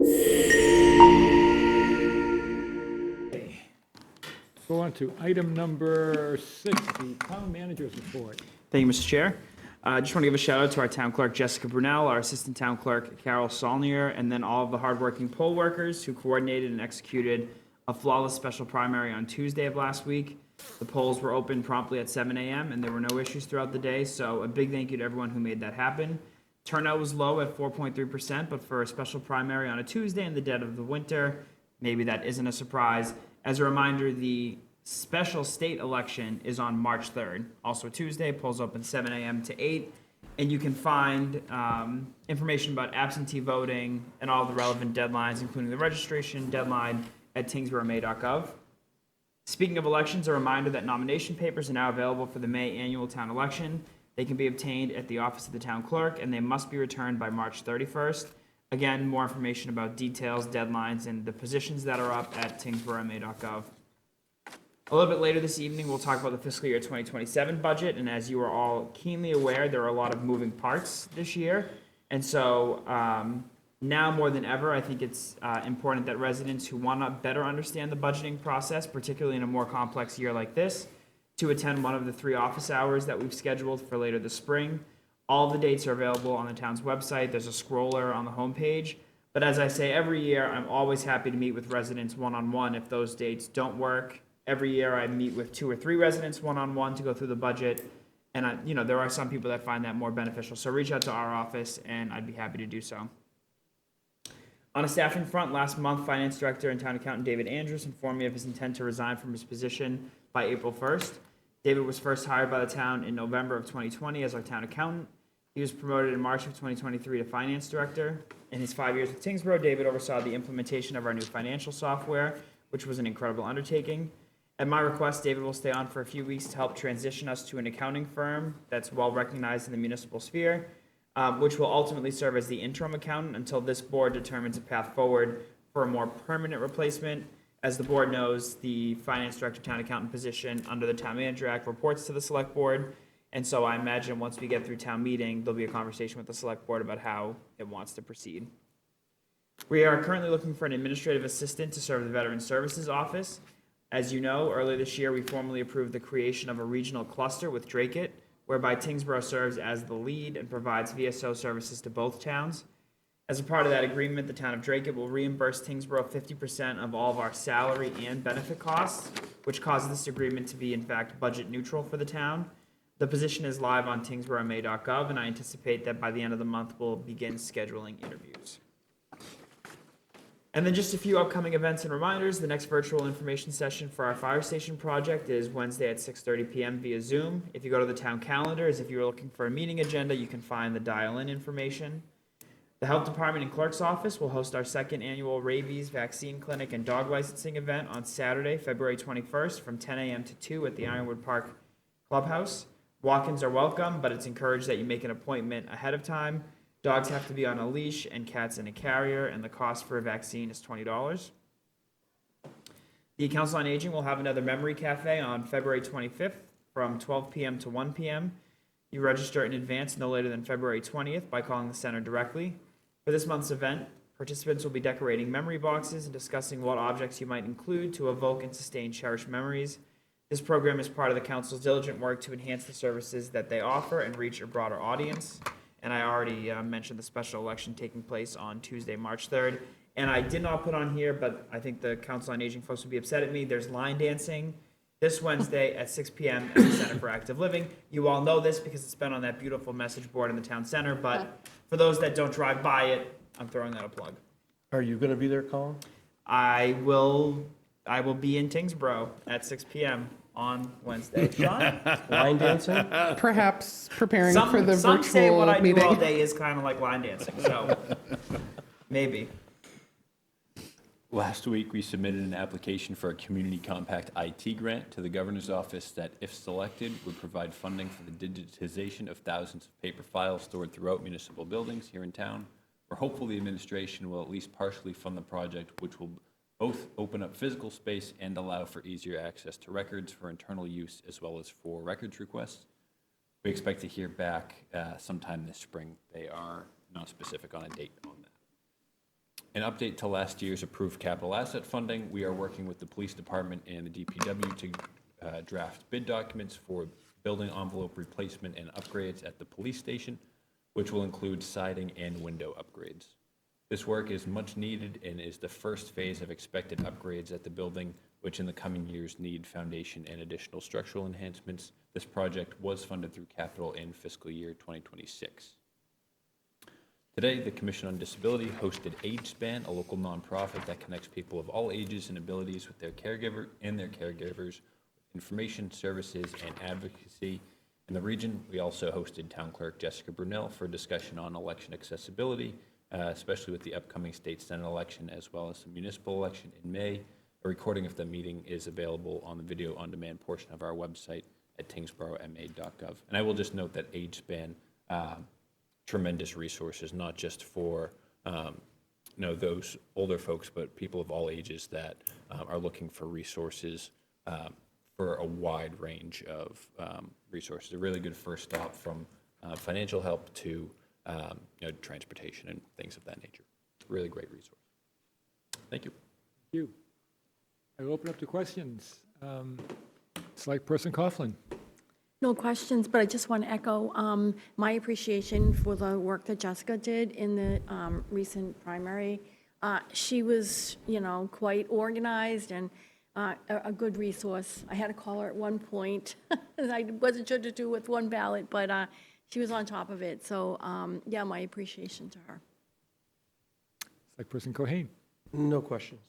Go on to item number 6, the town manager's report. Thank you, Mr. Chair. I just want to give a shout out to our town clerk, Jessica Brunel, our assistant town clerk, Carol Saulnier, and then all of the hardworking poll workers who coordinated and executed a flawless special primary on Tuesday of last week. The polls were open promptly at 7 a.m. and there were no issues throughout the day, so a big thank you to everyone who made that happen. Turnout was low at 4.3%, but for a special primary on a Tuesday in the dead of the winter, maybe that isn't a surprise. As a reminder, the special state election is on March 3rd, also Tuesday. Polls open 7 a.m. to 8, and you can find information about absentee voting and all the relevant deadlines, including the registration deadline, at tyngsborough.gov. Speaking of elections, a reminder that nomination papers are now available for the May annual town election. They can be obtained at the office of the town clerk, and they must be returned by March 31st. Again, more information about details, deadlines, and the positions that are up at tyngsborough.gov. A little bit later this evening, we'll talk about the fiscal year 2027 budget, and as you are all keenly aware, there are a lot of moving parts this year, and so now more than ever, I think it's important that residents who want to better understand the budgeting process, particularly in a more complex year like this, to attend one of the 3 office hours that we've scheduled for later this spring. All the dates are available on the town's website. There's a scroller on the homepage. But as I say every year, I'm always happy to meet with residents one-on-one if those dates don't work. Every year I meet with 2 or 3 residents one-on-one to go through the budget. And there are some people that find that more beneficial. So reach out to our office and I'd be happy to do so. On a staffing front, last month, Finance Director and Town Accountant David Andrews informed me of his intent to resign from his position by April 1st. David was first hired by the town in November of 2020 as our town accountant. He was promoted in March of 2023 to Finance Director. In his 5 years with Tyngsborough, David oversaw the implementation of our new financial software, which was an incredible undertaking. At my request, David will stay on for a few weeks to help transition us to an accounting firm that's well recognized in the municipal sphere, which will ultimately serve as the interim accountant until this board determines a path forward for a more permanent replacement. As the board knows, the Finance Director Town Accountant position under the Town Manager Act reports to the Select Board. And so I imagine once we get through town meeting, there'll be a conversation with the Select Board about how it wants to proceed. We are currently looking for an administrative assistant to serve the Veteran Services Office. As you know, earlier this year, we formally approved the creation of a regional cluster with Dracut, whereby Tyngsborough serves as the lead and provides VSO services to both towns. As a part of that agreement, the town of Dracut will reimburse Tyngsborough 50% of all of our salary and benefit costs, which causes this agreement to be, in fact, budget neutral for the town. The position is live on tyngsborough.gov, and I anticipate that by the end of the month, we'll begin scheduling interviews. And then just a few upcoming events and reminders. The next virtual information session for our fire station project is Wednesday at 6:30 p.m. via Zoom. If you go to the town calendars, if you're looking for a meeting agenda, you can find the dial-in information. The Health Department and Clerk's Office will host our 2nd annual rabies vaccine clinic and dog licensing event on Saturday, February 21st from 10 a.m. to 2 at the Ironwood Park Clubhouse. Walk-ins are welcome, but it's encouraged that you make an appointment ahead of time. Dogs have to be on a leash and cats in a carrier, and the cost for a vaccine is $20. The Council on Aging will have another memory cafe on February 25th from 12 p.m. to 1 p.m. You register in advance no later than February 20th by calling the center directly. For this month's event, participants will be decorating memory boxes and discussing what objects you might include to evoke and sustain cherished memories. This program is part of the Council's diligent work to enhance the services that they offer and reach a broader audience. And I already mentioned the special election taking place on Tuesday, March 3rd. And I did not put on here, but I think the Council on Aging folks would be upset at me. There's line dancing this Wednesday at 6 p.m. at the Center for Active Living. You all know this because it's been on that beautiful message board in the town center. But for those that don't drive by it, I'm throwing out a plug. Are you going to be there, Colin? I will be in Tyngsborough at 6 p.m. on Wednesday. Sean? Line dancing? Perhaps preparing for the some say what I virtual do all meeting. day is kind of like line dancing, so maybe. Last week, we submitted an application for a Community Compact IT grant to the Governor's Office that, if selected, would provide funding for the digitization of thousands of paper files stored throughout municipal buildings here in town. We're hopeful the administration will at least partially fund the project, which will both open up physical space and allow for easier access to records for internal use as well as for records requests. We expect to hear back sometime this spring. They are not specific on a date on that. An update to last year's approved capital asset funding. We are working with the police department and the DPW to draft bid documents for building envelope replacement and upgrades at the police station, which will include siding and window upgrades. This work is much needed and is the first phase of expected upgrades at the building, which in the coming years need foundation and additional structural enhancements. This project was funded through capital in fiscal year 2026. Today, the Commission on Disability hosted AgeSpan, a local nonprofit that connects people of all ages and abilities with their caregiver and their caregivers, information, services, and advocacy. In the region, we also hosted Town Clerk Jessica Brunel for a discussion on election accessibility, especially with the upcoming state senate election as well as the municipal election in May. A recording of the meeting is available on the video on demand portion of our website at tyngsboroughma.gov. And I will just note that AgeSpan, tremendous resources, not just for those older folks, but people of all ages that are looking for resources for a wide range of resources. A really good first stop from financial help to transportation and things of that nature. Really great resource. Thank you. Thank you. I will open up to questions. Select Person Coughlin. No questions, but I just want to echo my appreciation for the work that Jessica did in the recent primary. She was, quite organized and a good resource. I had to call her at one point. I wasn't sure to do with one ballot, but she was on top of it. So, yeah, my appreciation to her. Select Person Cohen. No questions.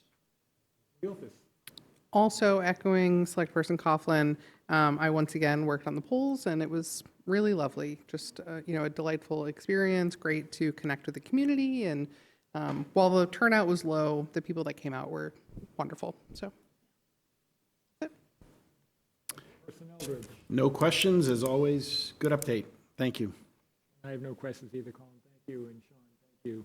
Also echoing Select Person Coughlin, I once again worked on the polls, and it was really lovely. Just, a delightful experience, great to connect with the community. And while the turnout was low, the people that came out were wonderful. So, that's it. Person Eldridge. No questions, as always. Good update. Thank you. I have no questions either, Colin. Thank you, and Sean, thank you.